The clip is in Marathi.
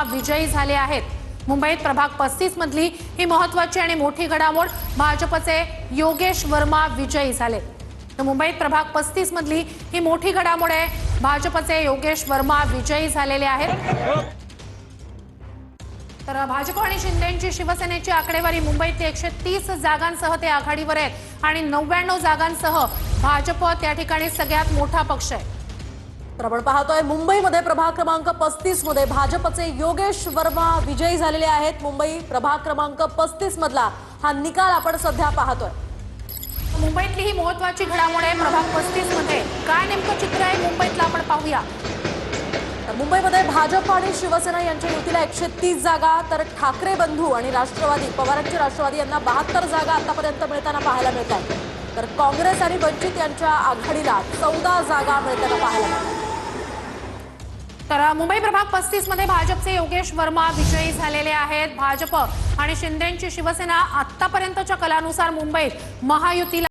विजयी झाले आहेत। मुंबईत प्रभाग 35 मधली ही महत्त्वाची आणि मोठी घडामोड, भाजपचे योगेश वर्मा विजयी झाले। तर मुंबईत प्रभाग 35 मधली ही मोठी घडामोड आहे, भाजपचे योगेश वर्मा विजयी झालेले आहेत। तर भाजप आणि शिंदेची शिवसेनेची आकडेवारी, मुंबईत 130 जागांसह ते आघाडीवर आहेत आणि 99 जागांसह भाजप त्या ठिकाणी सगळ्यात मोठा पक्ष आहे। तर आपण पाहतोय मुंबईमध्ये प्रभाग क्रमांक 35 मध्ये भाजपचे योगेश वर्मा विजयी झालेले आहेत। मुंबई प्रभाग क्रमांक 35 मधला हा निकाल आपण सध्या पाहतोय। मुंबईतली ही महत्त्वाची घडामोड आहे, प्रभाग 35 मध्ये काय नेमकं चित्र आहे मुंबईतला आपण पाहूया। तर मुंबईमध्ये भाजप आणि शिवसेना यांच्या युतीला 130 जागा, तर ठाकरे बंधू आणि राष्ट्रवादी पवारांची राष्ट्रवादी यांना 72 जागा आतापर्यंत मिळताना पाहायला मिळतात। तर काँग्रेस आणि वंचित यांच्या आघाडीला 14 जागा मिळताना पाहायला मिळतात। तर मुंबई प्रभाग 35 मध्ये भाजपचे योगेश वर्मा विजयी झालेले आहेत। भाजप आणि शिंदेची शिवसेना आतापर्यंतच्या कलानुसार मुंबईत महायुतीला